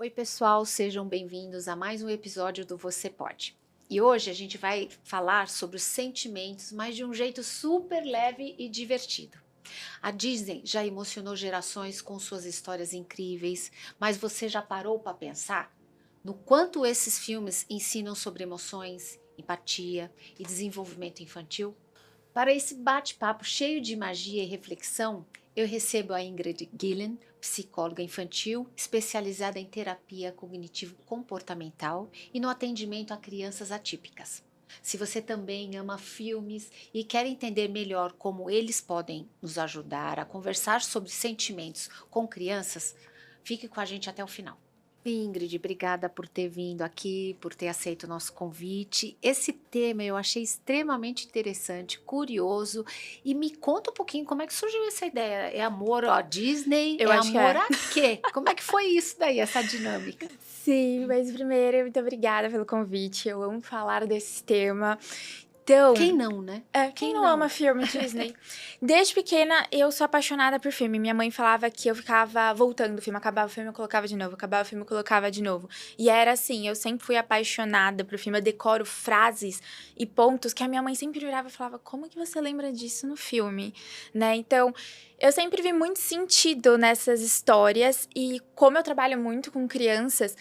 Oi, pessoal, sejam bem-vindos a mais um episódio do Você Pode. E hoje a gente vai falar sobre os sentimentos, mas de um jeito super leve e divertido. A Disney já emocionou gerações com suas histórias incríveis, mas você já parou para pensar no quanto esses filmes ensinam sobre emoções, empatia e desenvolvimento infantil? Para esse bate-papo cheio de magia e reflexão, eu recebo a Ingrid Gillen, psicóloga infantil, especializada em terapia cognitivo-comportamental e no atendimento a crianças atípicas. Se você também ama filmes e quer entender melhor como eles podem nos ajudar a conversar sobre sentimentos com crianças, fique com a gente até o final. Ingrid, obrigada por ter vindo aqui, por ter aceito o nosso convite. Esse tema eu achei extremamente interessante, curioso. E me conta um pouquinho como é que surgiu essa ideia. É amor à Disney? Eu É acho que amor é. a quê? Como é que foi isso daí, essa dinâmica? Sim, mas primeiro, muito obrigada pelo convite. Eu amo falar desse tema. Então, Quem não, né? quem Quem não ama não? filme Disney? Desde pequena, eu sou apaixonada por filme. Minha mãe falava que eu ficava voltando o filme, acabava o filme, eu colocava de novo, acabava o filme, eu colocava de novo. E era assim, eu sempre fui apaixonada por filme, eu decoro frases e pontos que a minha mãe sempre virava e falava, como que você lembra disso no filme? Né? Então, eu sempre vi muito sentido nessas histórias e como eu trabalho muito com crianças,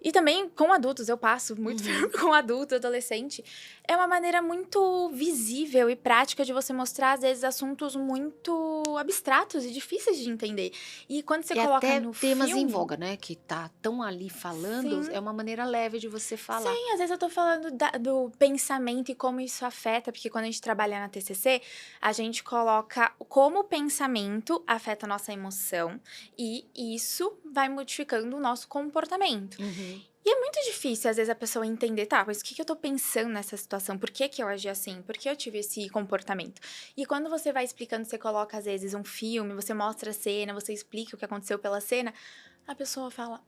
e também com adultos, eu passo muito Uhum. filme com adulto, adolescente. É uma maneira muito visível e prática de você mostrar, às vezes, assuntos muito abstratos e difíceis de entender. E quando você E coloca até no temas em filme, voga, né? Que tá tão ali falando, sim, é uma maneira leve de você falar. sim, às vezes eu tô falando do pensamento e como isso afeta, porque quando a gente trabalha na TCC, a gente coloca como o pensamento afeta a nossa emoção e isso vai modificando o nosso comportamento. Uhum. E é muito difícil, às vezes, a pessoa entender, tá, mas o que eu tô pensando nessa situação? Por que eu agi assim? Por que eu tive esse comportamento? E quando você vai explicando, você coloca, às vezes, um filme, você mostra a cena, você explica o que aconteceu pela cena, a pessoa fala,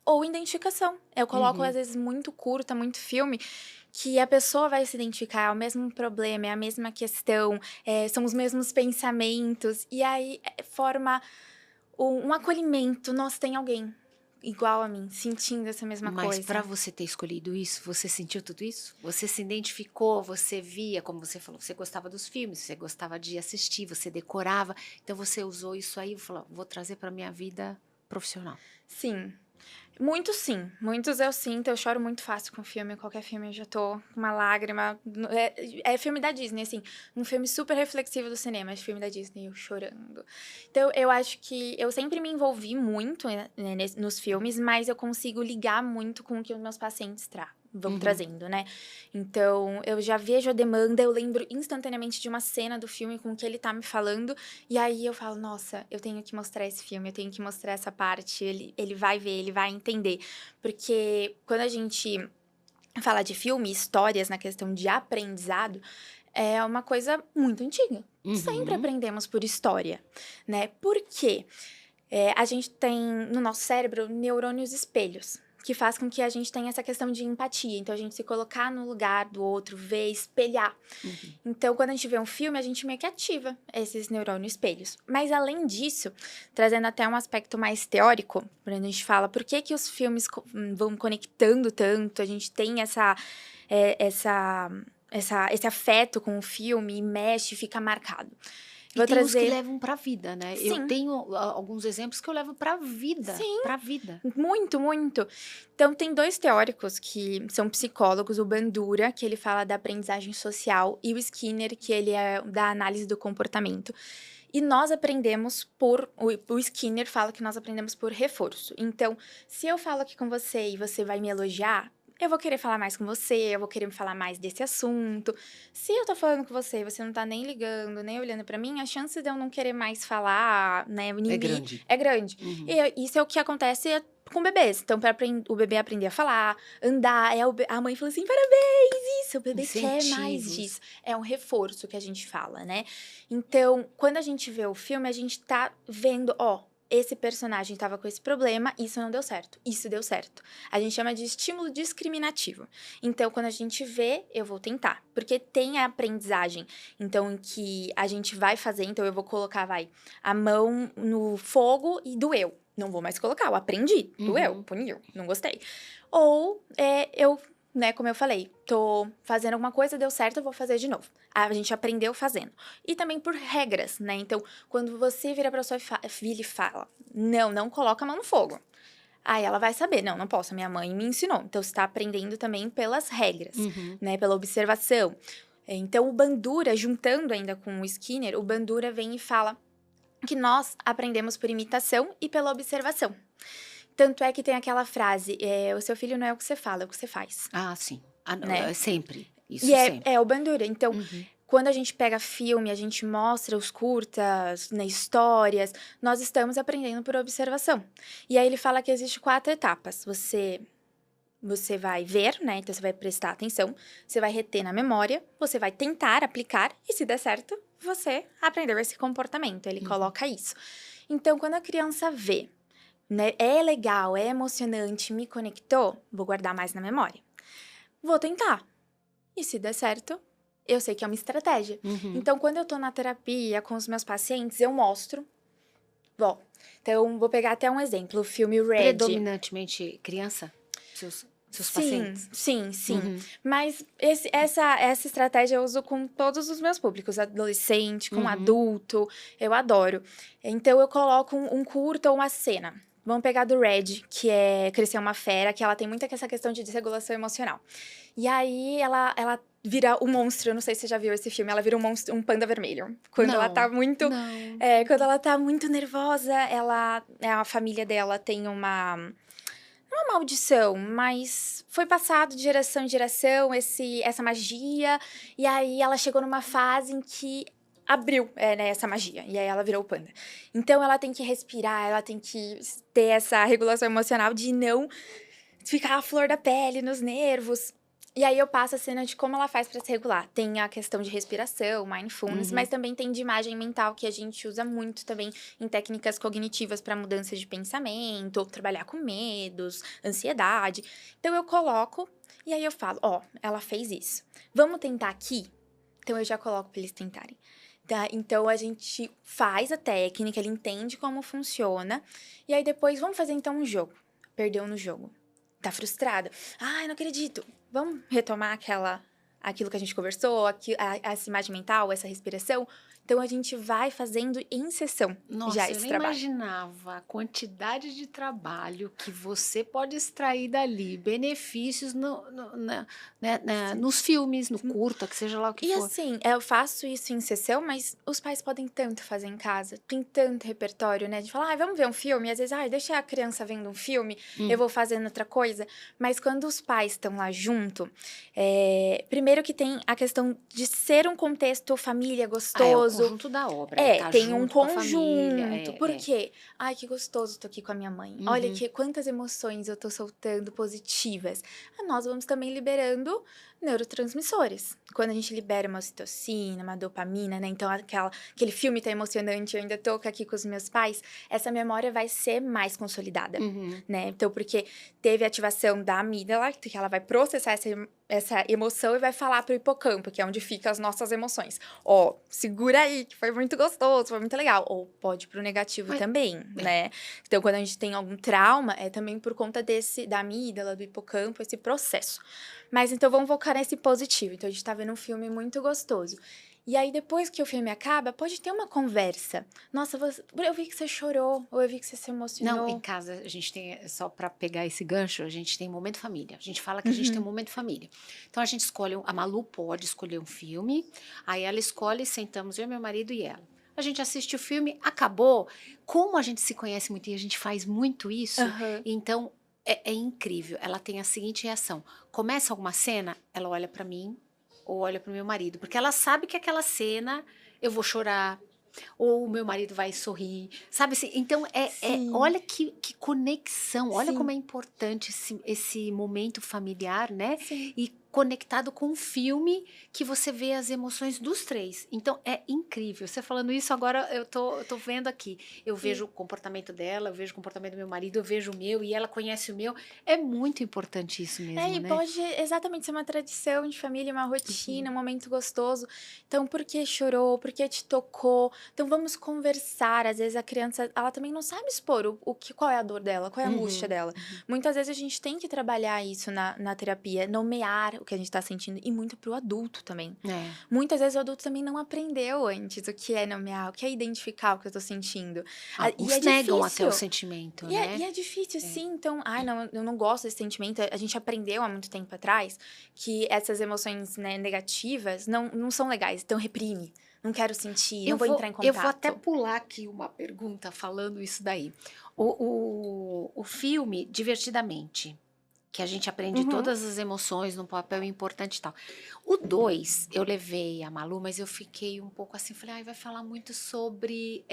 ou identificação. Eu coloco, às Uhum. vezes, muito curta, muito filme, que a pessoa vai se identificar, é o mesmo problema, é a mesma questão, são os mesmos pensamentos, e aí forma um acolhimento. Nossa, tem alguém igual a mim, sentindo essa mesma Mas para coisa. você ter escolhido isso, você sentiu tudo isso? Você se identificou, você via, como você falou, você gostava dos filmes, você gostava de assistir, você decorava, então você usou isso aí e falou: "Vou trazer para minha vida profissional". Sim. Muitos sim, muitos eu sinto, eu choro muito fácil com filme, qualquer filme eu já tô com uma lágrima, é filme da Disney, assim, um filme super reflexivo do cinema, é filme da Disney, eu chorando. Então, eu acho que eu sempre me envolvi muito, né, nos filmes, mas eu consigo ligar muito com o que os meus pacientes vão Uhum. trazendo, né? Então, eu já vejo a demanda, eu lembro instantaneamente de uma cena do filme com o que ele tá me falando, e aí eu falo, nossa, eu tenho que mostrar esse filme, eu tenho que mostrar essa parte, ele vai ver, ele vai entender. Porque quando a gente fala de filme, histórias na questão de aprendizado, é uma coisa muito antiga. Sempre Uhum. aprendemos por história, né? Por quê? A gente tem no nosso cérebro neurônios espelhos, que faz com que a gente tenha essa questão de empatia. Então, a gente se colocar no lugar do outro, ver, espelhar. Uhum. Então, quando a gente vê um filme, a gente meio que ativa esses neurônios espelhos. Mas, além disso, trazendo até um aspecto mais teórico, quando a gente fala por que os filmes vão conectando tanto, a gente tem é, essa, esse afeto com o filme, e mexe, fica marcado. E Vou tem uns que trazer. levam para a vida, né. Eu Sim, tenho alguns exemplos que eu levo para a vida, sim. para a vida. Muito, muito. Então, tem 2 teóricos que são psicólogos, o Bandura, que ele fala da aprendizagem social, e o Skinner, que ele é da análise do comportamento. E nós aprendemos o Skinner fala que nós aprendemos por reforço. Então, se eu falo aqui com você e você vai me elogiar, eu vou querer falar mais com você, eu vou querer falar mais desse assunto. Se eu tô falando com você e você não tá nem ligando, nem olhando pra mim, a chance de eu não querer mais falar, né, É em mim, grande. é grande. Uhum. E isso é o que acontece com bebês. Então, para o bebê aprender a falar, andar, a mãe fala assim: parabéns, isso, o bebê quer mais Incentivos. disso. É um reforço que a gente fala, né? Então, quando a gente vê o filme, a gente tá vendo, ó. Esse personagem estava com esse problema, isso não deu certo, isso deu certo. A gente chama de estímulo discriminativo. Então, quando a gente vê, eu vou tentar. Porque tem a aprendizagem. Então, em que a gente vai fazer, então eu vou colocar, a mão no fogo e doeu. não vou mais colocar, eu aprendi, doeu, Uhum. puniu, não gostei. Ou eu, né, como eu falei, tô fazendo alguma coisa, deu certo, eu vou fazer de novo. A gente aprendeu fazendo. E também por regras, né? Então, quando você vira pra sua filha e fala, não coloca a mão no fogo. Aí ela vai saber, não posso, minha mãe me ensinou. Então, você tá aprendendo também pelas regras, Uhum. né, pela observação. Então, o Bandura, juntando ainda com o Skinner, o Bandura vem e fala que nós aprendemos por imitação e pela observação. Tanto é que tem aquela frase, o seu filho não é o que você fala, é o que você faz, Ah, sim. Ah, não, né? sempre. E Isso sempre. é o Bandura. Então, Uhum. quando a gente pega filme, a gente mostra os curtas, né, histórias, nós estamos aprendendo por observação. E aí ele fala que existe 4 etapas. Você vai ver, né? Então você vai prestar atenção, você vai reter na memória, você vai tentar aplicar e se der certo, você aprendeu esse comportamento. Ele coloca isso. Então, quando a criança vê, né, é legal, é emocionante, me conectou, vou guardar mais na memória. Vou tentar. E se der certo, eu sei que é uma estratégia. Uhum. Então, quando eu tô na terapia com os meus pacientes, eu mostro. Bom, então vou pegar até um exemplo, o filme Red. Predominantemente criança? Seus pacientes? Sim. Uhum. Mas essa estratégia eu uso com todos os meus públicos, adolescente, com Uhum. adulto, eu adoro. Então eu coloco um curta ou uma cena. Vamos pegar do Red, que é Crescer uma Fera, que ela tem muita essa questão de desregulação emocional. E aí ela vira um monstro, eu não sei se você já viu esse filme, ela vira um monstro, um panda vermelho. Quando ela tá muito Não. quando ela tá muito nervosa, a família dela tem uma maldição, mas foi passado de geração em geração essa magia, e aí ela chegou numa fase em que abriu, né, essa magia, e aí ela virou o panda. Então ela tem que respirar, ela tem que ter essa regulação emocional de não ficar à flor da pele, nos nervos. E aí eu passo a cena de como ela faz pra se regular. Tem a questão de respiração, mindfulness, Uhum. mas também tem de imagem mental, que a gente usa muito também em técnicas cognitivas para mudança de pensamento, trabalhar com medos, ansiedade. Então eu coloco e aí eu falo, ela fez isso. Vamos tentar aqui? Então eu já coloco para eles tentarem. Tá? Então a gente faz a técnica, ele entende como funciona, e aí depois vamos fazer então um jogo. Perdeu no jogo. Tá frustrada? Ai, não acredito. Vamos retomar aquilo que a gente conversou, essa imagem mental, essa respiração? Então, a gente vai fazendo em sessão já Nossa, eu esse nem trabalho. imaginava a quantidade de trabalho que você pode extrair dali, benefícios nos filmes, no curta, que seja lá o que E for. assim, eu faço isso em sessão, mas os pais podem tanto fazer em casa. Tem tanto repertório, né? De falar, vamos ver um filme. E às vezes, deixa a criança vendo um filme, eu vou fazendo outra coisa. Mas quando os pais estão lá junto, primeiro que tem a questão de ser um contexto família É o gostoso. conjunto da obra, tá Tem um junto com a família. conjunto. Por quê? Ai, que gostoso, tô aqui com a minha mãe. Olha Uhum. que quantas emoções eu tô soltando positivas. Nós vamos também liberando neurotransmissores. Quando a gente libera uma ocitocina, uma dopamina, né? Então, aquele filme tá emocionante, eu ainda tô aqui com os meus pais, essa memória vai ser mais consolidada, Uhum. né? Então, porque teve ativação da amígdala, que ela vai processar essa emoção e vai falar pro hipocampo, que é onde ficam as nossas emoções. Segura aí, que foi muito gostoso, foi muito legal. Ou pode ir pro negativo também, né? Então, quando a gente tem algum trauma, é também por conta da amígdala, do hipocampo, esse processo. Mas, então, vamos focar nesse positivo. Então, a gente tá vendo um filme muito gostoso. E aí, depois que o filme acaba, pode ter uma conversa. Nossa, eu vi que você chorou, ou eu vi que você se emocionou. Não, em casa a gente tem, só para pegar esse gancho, a gente tem momento família. A gente fala que a gente tem um momento família. Então a gente escolhe, a Malu pode escolher um filme, aí ela escolhe, sentamos eu, meu marido e ela. A gente assiste o filme, acabou. Como a gente se conhece muito e a gente faz muito isso, então é incrível. Ela tem a seguinte reação: começa alguma cena, ela olha para mim ou olha para o meu marido, porque ela sabe que aquela cena eu vou chorar, ou o meu marido vai sorrir, sabe assim? Então, olha que conexão, olha Sim. como é importante esse momento familiar, né? Sim. E conectado com um filme que você vê as emoções dos três. Então, é incrível. Você falando isso agora, eu tô vendo aqui. Eu vejo o comportamento dela, eu vejo o comportamento do meu marido, eu vejo o meu e ela conhece o meu. É muito importante isso mesmo, E né? pode exatamente ser uma tradição de família, uma rotina, um momento gostoso. Então, por que chorou? Por que te tocou? Então, vamos conversar. Às vezes a criança, ela também não sabe expor qual é a dor dela, qual é a angústia dela. Muitas vezes a gente tem que trabalhar isso na terapia, nomear o que a gente tá sentindo, e muito pro adulto também. É. Muitas vezes o adulto também não aprendeu antes o que é nomear, o que é identificar o que eu tô sentindo. E Alguns é negam até o difícil. sentimento, E né? é difícil, sim. Então, não, eu não gosto desse sentimento. A gente aprendeu há muito tempo atrás que essas emoções, né, negativas não são legais. Então, reprime. Não quero sentir, não vou entrar em Eu vou até contato. pular aqui uma pergunta falando isso daí. O filme, Divertidamente, que a gente aprende Uhum. todas as emoções num papel importante e tal. O 2 eu levei a Malu, mas eu fiquei um pouco assim, falei, ai, vai falar muito sobre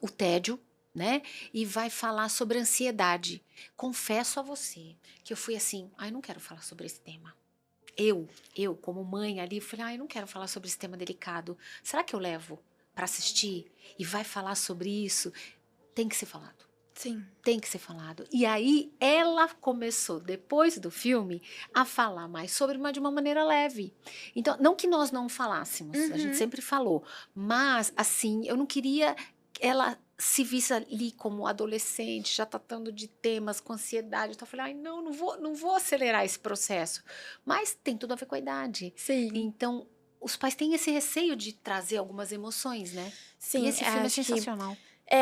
o tédio, né? E vai falar sobre ansiedade. Confesso a você que eu fui assim, ai, não quero falar sobre esse tema. Eu, como mãe ali, falei, ai, não quero falar sobre esse tema delicado. Será que eu levo para assistir e vai falar sobre isso? Tem que ser falado. Sim. Tem que ser falado. E aí ela começou, depois do filme, a falar mais sobre, mas de uma maneira leve. Então, não que nós não falássemos, a gente Uhum. sempre falou, mas assim, eu não queria que ela se visse ali como adolescente, já tratando de temas com ansiedade. Então eu falei, ai, não vou acelerar esse processo. Mas tem tudo a ver com a idade. Sim. Então, os pais têm esse receio de trazer algumas emoções, né? E Sim, esse filme é acho que sensacional.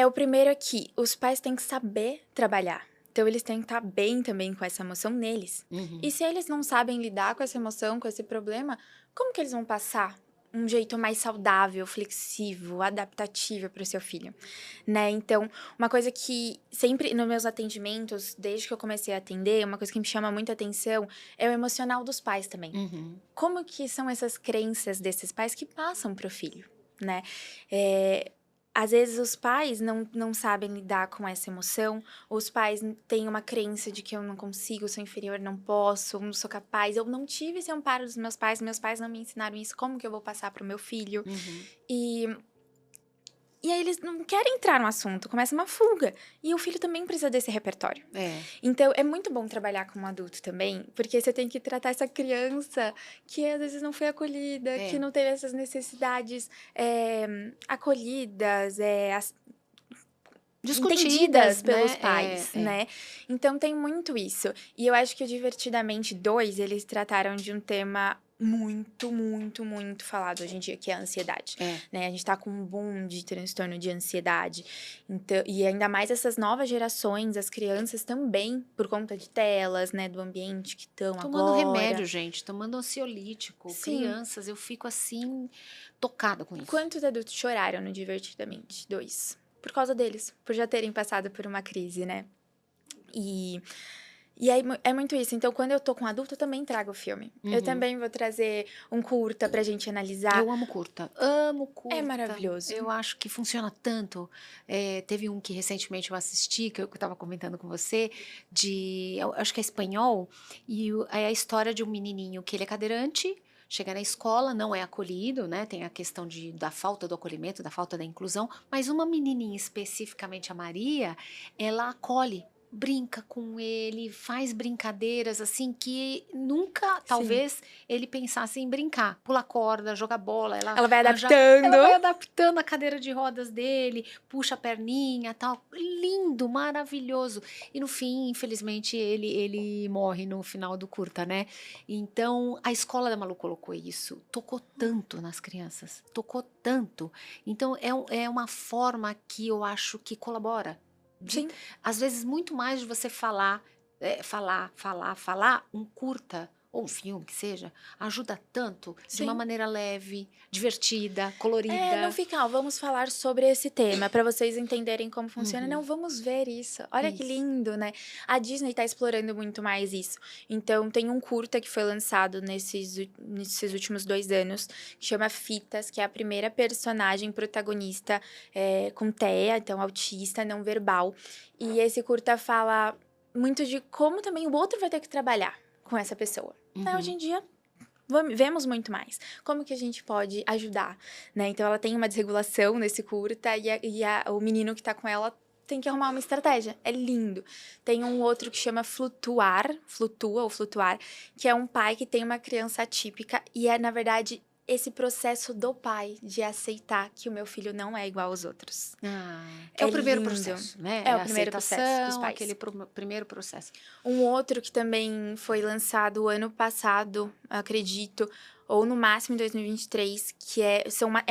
o primeiro aqui, os pais têm que saber trabalhar. Então, eles têm que estar bem também com essa emoção neles. E Uhum. se eles não sabem lidar com essa emoção, com esse problema, como que eles vão passar um jeito mais saudável, flexível, adaptativo para o seu filho, né? Então, uma coisa que sempre nos meus atendimentos, desde que eu comecei a atender, uma coisa que me chama muita atenção é o emocional dos pais também. Uhum. Como que são essas crenças desses pais que passam para o filho, né? Às vezes os pais não sabem lidar com essa emoção, os pais têm uma crença de que eu não consigo, sou inferior, não posso, eu não sou capaz, eu não tive esse amparo dos meus pais não me ensinaram isso, como que eu vou passar para o meu filho? Uhum. E aí eles não querem entrar no assunto, começa uma fuga. E o filho também precisa desse repertório. É. Então, é muito bom trabalhar com um adulto também, porque você tem que tratar essa criança que às vezes não foi acolhida, É. que não teve essas necessidades acolhidas, entendidas pelos né? pais, né? Então, tem muito isso. E eu acho que o Divertidamente 2, eles trataram de um tema muito, muito, muito falado hoje em dia, que é a ansiedade, né? A gente tá com um boom de transtorno de ansiedade. Então, e ainda mais essas novas gerações, as crianças também, por conta de telas, né? Do ambiente que estão Tomando agora. remédio, gente, tomando ansiolítico. Sim. Crianças, eu fico assim, tocada com isso. Quantos adultos choraram no Divertidamente 2? Por causa deles, por já terem passado por uma crise, né? E aí é muito isso. Então, quando eu tô com adulto, eu também trago o filme. Eu também vou trazer um curta pra gente analisar. Eu amo curta. Amo curta. É maravilhoso. Eu acho que funciona tanto. Teve um que recentemente eu assisti, que eu estava comentando com você, eu acho que é espanhol, e é a história de um menininho que ele é cadeirante, chega na escola, não é acolhido, né? Tem a questão da falta do acolhimento, da falta da inclusão, mas uma menininha, especificamente a Maria, ela acolhe, brinca com ele, faz brincadeiras assim que nunca, talvez, ele pensasse em brincar. Pula corda, joga bola, Ela vai ela adaptando. vai adaptando a cadeira de rodas dele, puxa a perninha, tal. Lindo, maravilhoso. E no fim, infelizmente, ele morre no final do curta, né? Então, a escola da Malu colocou isso. Tocou tanto nas crianças. Tocou tanto. Então, é uma forma que eu acho que colabora. Sim. Às vezes, muito mais de você falar, um curta, ou um filme que seja, ajuda tanto, de uma Sim. maneira leve, divertida, colorida. Não fica, vamos falar sobre esse tema, pra vocês entenderem como funciona. Não, vamos ver isso. Olha que lindo, né? A Disney tá explorando muito mais isso. Então, tem um curta que foi lançado nesses últimos 2 anos, que chama Fitas, que é a primeira personagem protagonista com TEA, então autista, não verbal. E esse curta fala muito de como também o outro vai ter que trabalhar com essa pessoa. Uhum. Hoje em dia, vemos muito mais. Como que a gente pode ajudar, né? Então, ela tem uma desregulação nesse curta o menino que tá com ela tem que arrumar uma estratégia. É lindo. Tem um outro que chama Flutua ou Flutuar, que é um pai que tem uma criança atípica e é, na verdade, esse processo do pai de aceitar que o meu filho não é igual aos outros. É o primeiro lindo. processo, né? É É o a primeiro processo dos aceitação, pais. aquele primeiro processo. Um outro que também foi lançado ano passado, acredito, ou no máximo em 2023, que é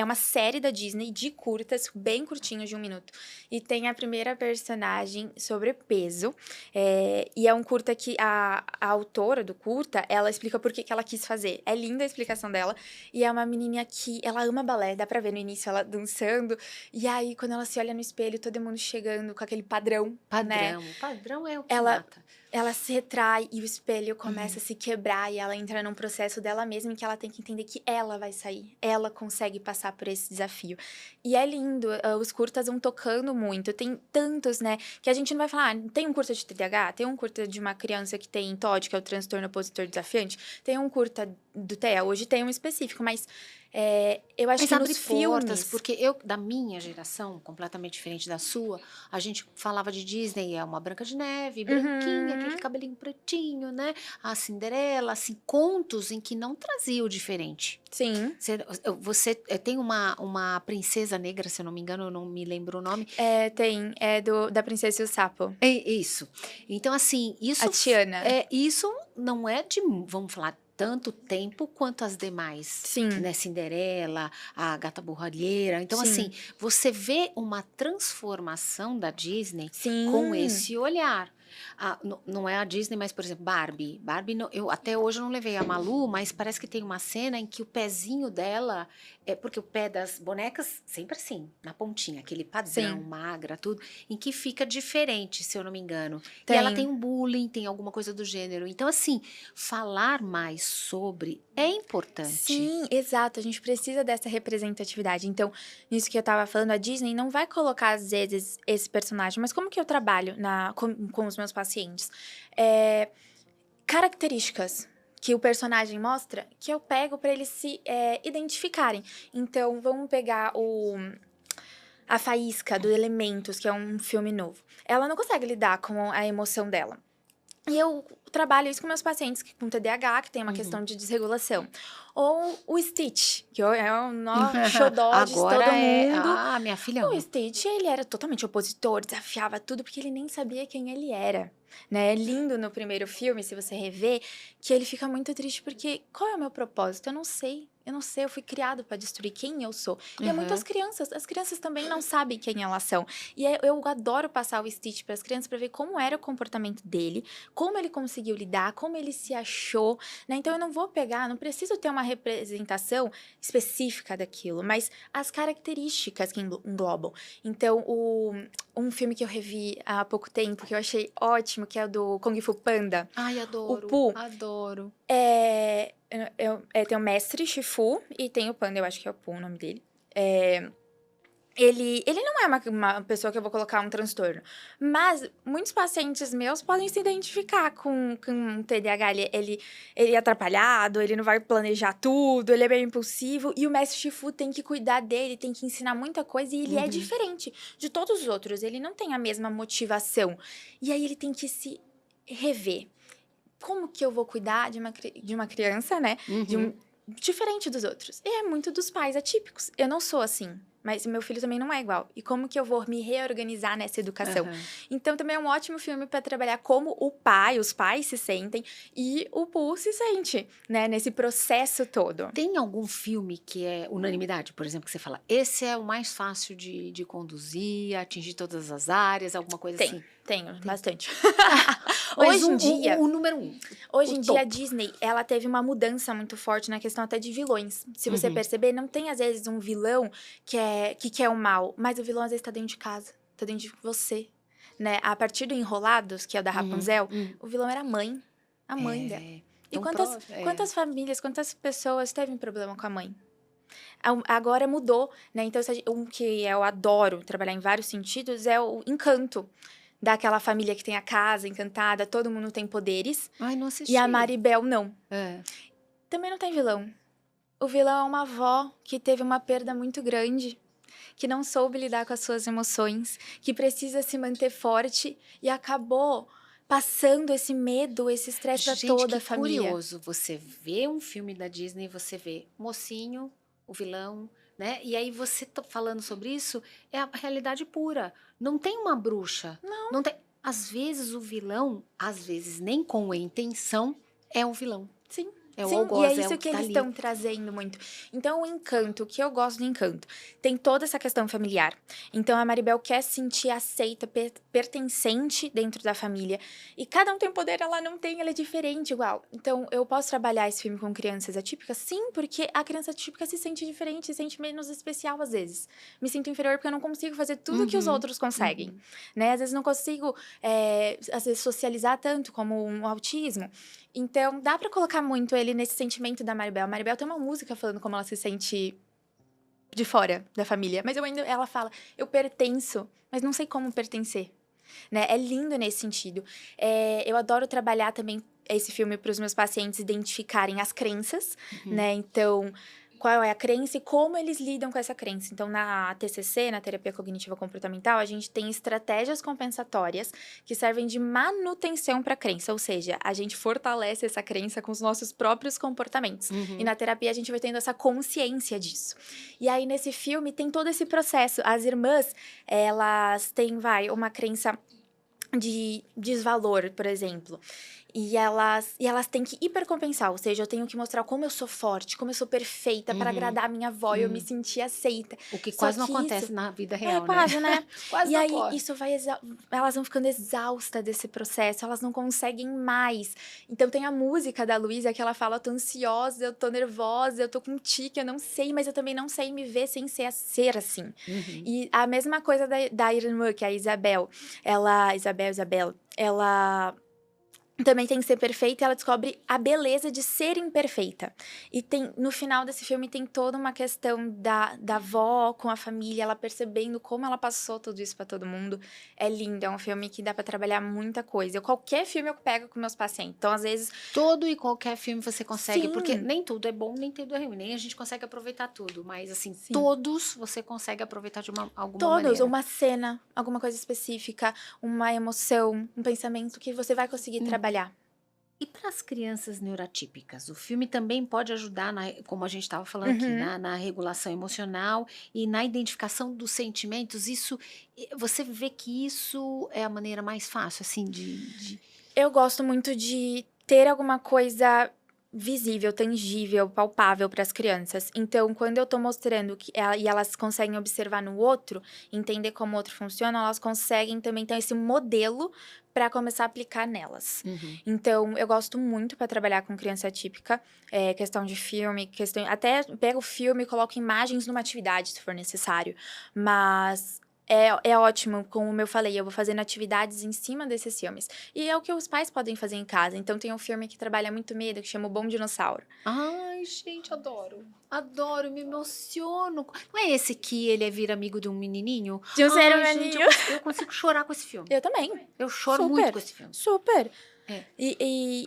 uma série da Disney de curtas, bem curtinhos, de 1 minuto. E tem a primeira personagem sobre peso. E é um curta que a autora do curta, ela explica por que ela quis fazer. É linda a explicação dela. E é uma menininha que ela ama balé, dá pra ver no início ela dançando. E aí, quando ela se olha no espelho, todo mundo chegando com aquele padrão, né? O padrão é o que Ela mata. Ela se retrai e o espelho começa a se quebrar e ela entra num processo dela mesma em que ela tem que entender que ela vai sair, ela consegue passar por esse desafio. E é lindo, os curtas vão tocando muito, tem tantos, né, que a gente não vai falar, tem um curta de TDAH, tem um curta de uma criança que tem TOD, que é o transtorno opositor desafiante, tem um curta do TEA, hoje tem um específico, mas eu acho Mas que abre nos portas, filmes... porque da minha geração, completamente diferente da sua, a gente falava de Disney, é uma Branca de Neve, branquinha, aquele Uhum, cabelinho pretinho, né? A Cinderela, assim, contos em que não trazia o diferente. sim, Você tem uma princesa negra, se eu não me engano, eu não me lembro o nome. da Princesa e o Sapo, É isso. Então, assim, a Tiana, isso não é de, vamos falar, tanto tempo quanto as demais, sim, né? Cinderela, a Gata Borralheira. Então, assim, sim, você vê uma transformação da Disney com sim. esse olhar. Não é a Disney, mas, por exemplo, Barbie. Barbie, eu até hoje não levei a Malu, mas parece que tem uma cena em que o pezinho dela, porque o pé das bonecas, sempre assim, na pontinha, aquele padrão, Sim, magra, tudo, em que fica diferente, se eu não me engano. E ela tem tem. um bullying, tem alguma coisa do gênero. Então, assim, falar mais sobre é importante. Sim, exato. A gente precisa dessa representatividade. Então, nisso que eu tava falando, a Disney não vai colocar, às vezes, esse personagem. Mas como que eu trabalho com os meus pacientes? Características que o personagem mostra, que eu pego para eles se identificarem. Então, vamos pegar a Faísca, do Elementos, que é um filme novo. Ela não consegue lidar com a emoção dela. E eu trabalho isso com meus pacientes com TDAH, que tem uma questão de desregulação. Ou o Stitch, que é o xodó de Agora todo mundo. minha filha O ama. Stitch, ele era totalmente opositor, desafiava tudo, porque ele nem sabia quem ele era. Né? É lindo no primeiro filme, se você rever, que ele fica muito triste, porque qual é o meu propósito? Eu não sei. Eu fui criado para destruir quem eu sou. E é muito Uhum. as crianças também não sabem quem elas são. E eu adoro passar o Stitch para as crianças para ver como era o comportamento dele, como ele conseguiu lidar, como ele se achou, né? Então eu não vou pegar, não preciso ter uma representação específica daquilo, mas as características que englobam. Então, um filme que eu revi há pouco tempo, que eu achei ótimo, que é o do Kung Fu Panda. Ai, O adoro, Pooh adoro. tem o mestre Shifu e tem o Panda, eu acho que é o Pooh o nome dele. Ele não é uma pessoa que eu vou colocar um transtorno. Mas muitos pacientes meus podem se identificar com um TDAH. Ele é atrapalhado, ele não vai planejar tudo, ele é bem impulsivo. E o mestre Shifu tem que cuidar dele, tem que ensinar muita coisa. E ele é diferente de todos os outros. Ele não tem a mesma motivação. E aí ele tem que se rever. Como que eu vou cuidar de uma criança, né? Diferente dos outros. E é muito dos pais atípicos. Eu não sou assim. Mas meu filho também não é igual. E como que eu vou me reorganizar nessa educação? Então, também é um ótimo filme para trabalhar como os pais se sentem e o Pooh se sente, né? Nesse processo todo. Tem algum filme que é unanimidade, por exemplo, que você fala, esse é o mais fácil de conduzir, atingir todas as áreas, alguma coisa assim? Tenho, bastante. Mas Hoje em dia... o número 1, Hoje o em dia, a topo. Disney, ela teve uma mudança muito forte na questão até de vilões. Se você perceber, não tem, às vezes, um vilão que quer o mal, mas o vilão, às vezes, tá dentro de casa, tá dentro de você, né? A partir do Enrolados, que é o da Rapunzel, o vilão era a mãe dela. E quantas famílias, quantas pessoas teve um problema com a mãe? Agora mudou, né? Então, um que eu adoro trabalhar em vários sentidos é o Encanto. daquela família que tem a casa encantada, todo mundo tem poderes. Ai, não assisti. E a Maribel não. É. Também não tem vilão. O vilão é uma avó que teve uma perda muito grande, que não soube lidar com as suas emoções, que precisa se manter forte e acabou passando esse medo, esse estresse para Gente, toda que a família. curioso. Você vê um filme da Disney, você vê o mocinho, o vilão, né? E aí você tá falando sobre isso, é a realidade pura. Não tem uma bruxa. Não tem. Às vezes o vilão, às vezes nem com a intenção, é um vilão. Sim. É o Sim, algoz, e é é isso o que que tá eles ali. estão trazendo muito. Então, o Encanto, o que eu gosto do Encanto, tem toda essa questão familiar. Então, a Maribel quer se sentir aceita, pertencente dentro da família. E cada um tem um poder, ela não tem, ela é diferente, igual. Então, eu posso trabalhar esse filme com crianças atípicas? Sim, porque a criança atípica se sente diferente, se sente menos especial às vezes. Me sinto inferior porque eu não consigo fazer tudo que os outros conseguem, né? Às vezes não consigo, às vezes, socializar tanto como um autismo. Então, dá pra colocar muito ele nesse sentimento da Maribel. A Maribel tem uma música falando como ela se sente de fora da família. Mas ela fala, eu pertenço, mas não sei como pertencer. Né? É lindo nesse sentido. Eu adoro trabalhar também esse filme para os meus pacientes identificarem as crenças, né? Então, qual é a crença e como eles lidam com essa crença. Então, na TCC, na terapia cognitiva comportamental, a gente tem estratégias compensatórias que servem de manutenção para a crença, ou seja, a gente fortalece essa crença com os nossos próprios comportamentos. E na terapia a gente vai tendo essa consciência disso. E aí, nesse filme, tem todo esse processo. As irmãs, elas têm, uma crença de desvalor, por exemplo. E elas têm que hipercompensar, ou seja, eu tenho que mostrar como eu sou forte, como eu sou perfeita para agradar a minha avó e eu me sentir aceita. O que Só quase não que acontece isso- na vida real, quase, né? Quase E não aí, ocorre. isso vai... Elas vão ficando exaustas desse processo, elas não conseguem mais. Então, tem a música da Luísa que ela fala, eu tô ansiosa, eu tô nervosa, eu tô com tique, eu não sei, mas eu também não sei me ver sem ser assim. E a mesma coisa da irmã, que é a Isabel. Ela também tem que ser perfeita e ela descobre a beleza de ser imperfeita. E no final desse filme tem toda uma questão da avó com a família, ela percebendo como ela passou tudo isso pra todo mundo. É lindo, é um filme que dá pra trabalhar muita coisa. Qualquer filme eu pego com meus pacientes. Então, às vezes... Todo e qualquer filme você consegue, Sim. porque nem tudo é bom, nem tudo é ruim, nem a gente consegue aproveitar tudo, mas assim, Sim. todos você consegue aproveitar de alguma Todos, maneira. uma cena, alguma coisa específica, uma emoção, um pensamento que você vai conseguir trabalhar. E para as crianças neurotípicas, o filme também pode ajudar, como a gente estava falando aqui, na regulação emocional e na identificação dos sentimentos. Você vê que isso é a maneira mais fácil, assim, Eu gosto muito de ter alguma coisa visível, tangível, palpável para as crianças. Então, quando eu tô mostrando e elas conseguem observar no outro, entender como o outro funciona, elas conseguem também ter esse modelo para começar a aplicar nelas. Então, eu gosto muito para trabalhar com criança atípica, questão de filme, até pego o filme e coloco imagens numa atividade, se for necessário. Mas é ótimo, como eu falei, eu vou fazendo atividades em cima desses filmes. E é o que os pais podem fazer em casa. Então, tem um filme que trabalha muito medo, que chama O Bom Dinossauro. Ai, gente, adoro. Adoro, me emociono. Não é esse que ele vira amigo de um menininho? De um ser Ai, gente, humaninho. eu consigo chorar com esse filme. Eu também. Eu choro Super, muito com esse filme. Super. É.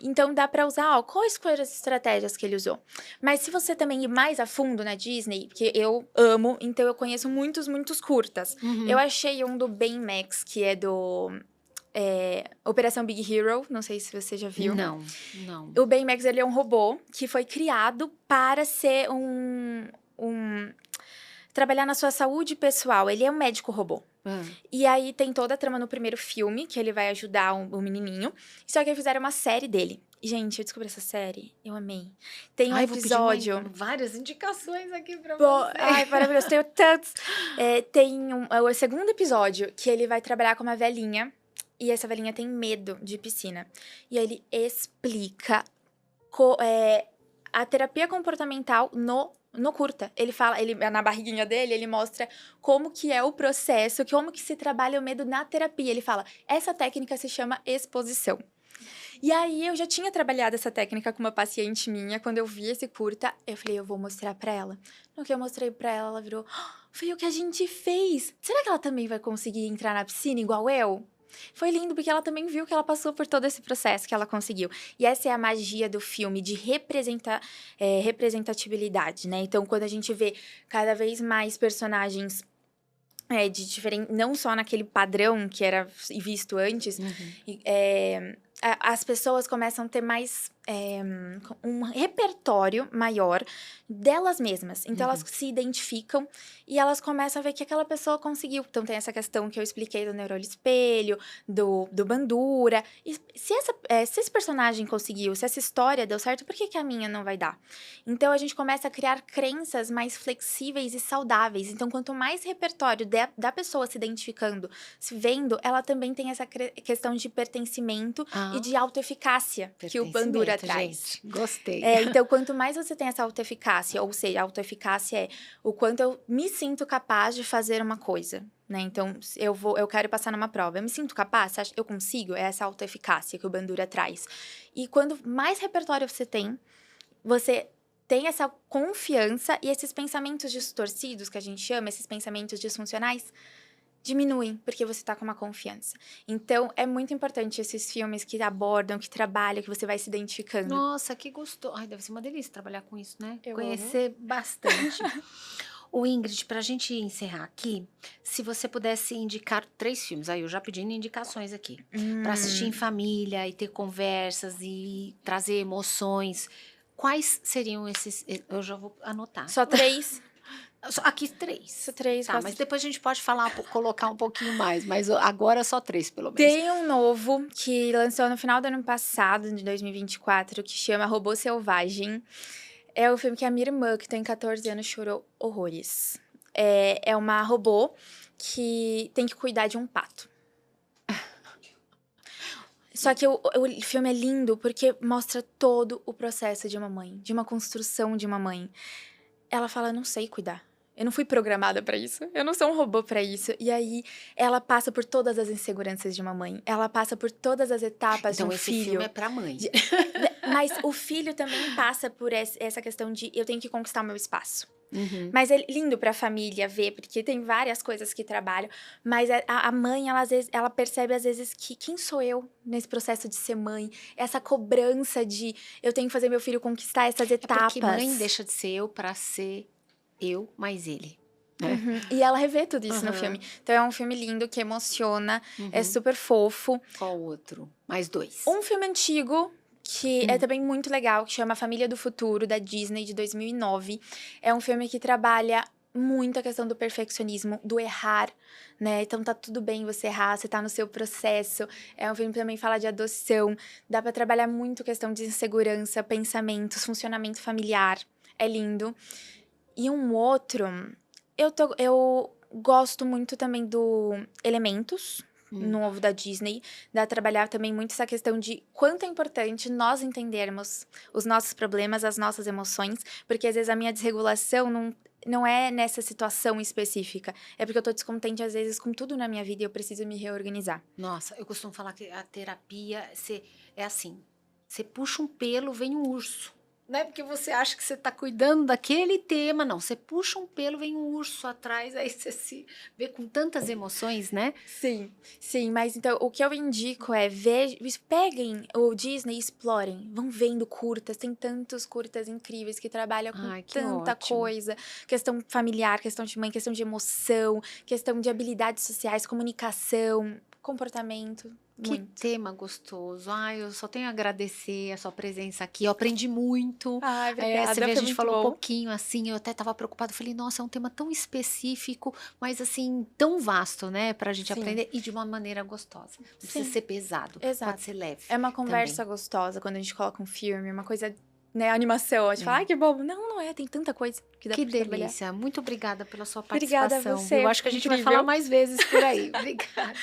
Então dá pra usar, quais foram as estratégias que ele usou. Mas se você também ir mais a fundo na Disney, que eu amo, então eu conheço muitos curtas. Eu achei um do Baymax, que é do Operação Big Hero, não sei se você já viu. Não. O Baymax, ele é um robô que foi criado para ser trabalhar na sua saúde pessoal. Ele é um médico robô. E aí tem toda a trama no primeiro filme, que ele vai ajudar o menininho. Só que aí fizeram uma série dele. Gente, eu descobri essa série, eu amei. Tem um episódio... Vou pedir várias indicações aqui pra você. Ai, maravilhoso, tenho tantos. Tem o segundo episódio, que ele vai trabalhar com uma velhinha. E essa velhinha tem medo de piscina. E aí ele explica a terapia comportamental no curta. Ele fala, na barriguinha dele, ele mostra como que é o processo, como que se trabalha o medo na terapia. Ele fala, essa técnica se chama exposição. E aí, eu já tinha trabalhado essa técnica com uma paciente minha, quando eu vi esse curta, eu falei, eu vou mostrar pra ela. No que eu mostrei pra ela, ela virou, foi o que a gente fez. Será que ela também vai conseguir entrar na piscina igual eu? Foi lindo, porque ela também viu que ela passou por todo esse processo, que ela conseguiu. E essa é a magia do filme, de representatividade, né? Então, quando a gente vê cada vez mais personagens de diferente, não só naquele padrão que era visto antes, as pessoas começam a ter mais um repertório maior delas mesmas. Então, elas se identificam e elas começam a ver que aquela pessoa conseguiu. Então, tem essa questão que eu expliquei do neurolho-espelho, do Bandura. E se esse personagem conseguiu, se essa história deu certo, por que a minha não vai dar? Então, a gente começa a criar crenças mais flexíveis e saudáveis. Então, quanto mais repertório da pessoa se identificando, se vendo, ela também tem essa questão de pertencimento e de autoeficácia que o Bandura traz. Gente, gostei. Então, quanto mais você tem essa autoeficácia, ou seja, a autoeficácia é o quanto eu me sinto capaz de fazer uma coisa, né? Então, eu quero passar numa prova, eu me sinto capaz, eu consigo? É essa autoeficácia que o Bandura traz. E quando mais repertório você tem essa confiança e esses pensamentos distorcidos, que a gente chama, esses pensamentos disfuncionais, diminuem, porque você tá com uma confiança. Então, é muito importante esses filmes que abordam, que trabalham, que você vai se identificando. Nossa, que gostoso. Ai, deve ser uma delícia trabalhar com isso, né? Eu Conhecer bastante. O Ingrid, pra gente encerrar aqui, se você pudesse indicar 3 filmes, aí eu já pedindo indicações aqui, pra assistir em família e ter conversas e trazer emoções, quais seriam esses? Eu já vou anotar. Só 3? Aqui 3. Só 3. Tá, mas depois a gente pode colocar um pouquinho mais, mas agora só 3, pelo menos. Tem um novo que lançou no final do ano passado, de 2024, que chama Robô Selvagem. É o filme que a minha irmã, que tem 14 anos, chorou horrores. É uma robô que tem que cuidar de um pato. Só que o filme é lindo porque mostra todo o processo de uma mãe, de uma construção de uma mãe. Ela fala, eu não sei cuidar. Eu não fui programada pra isso. Eu não sou um robô pra isso. E aí, ela passa por todas as inseguranças de uma mãe. Ela passa por todas as etapas de um filho. Então, esse filme é pra mãe. Mas o filho também passa por essa questão de eu tenho que conquistar o meu espaço. Mas é lindo pra família ver, porque tem várias coisas que trabalham. Mas a mãe, ela percebe às vezes que quem sou eu nesse processo de ser mãe? Essa cobrança de eu tenho que fazer meu filho conquistar essas etapas. Porque mãe deixa de ser eu pra ser eu mais ele. Né? E ela revê tudo isso no filme. Então é um filme lindo, que emociona, é super fofo. Qual outro? Mais 2. Um filme antigo, que é também muito legal, que chama Família do Futuro, da Disney, de 2009. É um filme que trabalha muito a questão do perfeccionismo, do errar, né? Então tá tudo bem você errar, você tá no seu processo. É um filme que também fala de adoção. Dá pra trabalhar muito a questão de insegurança, pensamentos, funcionamento familiar. É lindo. E um outro, eu gosto muito também do Elementos, novo da Disney. Dá a trabalhar também muito essa questão de quanto é importante nós entendermos os nossos problemas, as nossas emoções, porque às vezes a minha desregulação não é nessa situação específica. É porque eu tô descontente, às vezes, com tudo na minha vida e eu preciso me reorganizar. Nossa, eu costumo falar que a terapia é assim, você puxa um pelo, vem um urso. Não é porque você acha que você está cuidando daquele tema, não. Você puxa um pelo, vem um urso atrás, aí você se vê com tantas emoções, né? Sim, mas então o que eu indico é peguem o Disney e explorem. Vão vendo curtas, tem tantos curtas incríveis que trabalham com tanta coisa. Questão familiar, questão de mãe, questão de emoção, questão de habilidades sociais, comunicação, comportamento. Que tema gostoso. Ai, eu só tenho a agradecer a sua presença aqui. Eu aprendi muito. Ai, obrigada. Você vê, a gente falou um pouquinho assim, eu até estava preocupada. Falei, nossa, é um tema tão específico, mas assim, tão vasto, né? Pra gente aprender e de uma maneira gostosa. Não precisa ser pesado. Exato. Pode ser leve. É uma conversa gostosa quando a gente coloca um filme, uma coisa, né, animação. A gente fala, ai, que bobo. Não é, tem tanta coisa que dá pra delícia. trabalhar. Muito obrigada pela sua participação. Obrigada a você. Eu acho que a gente vai falar mais vezes por aí. Obrigada.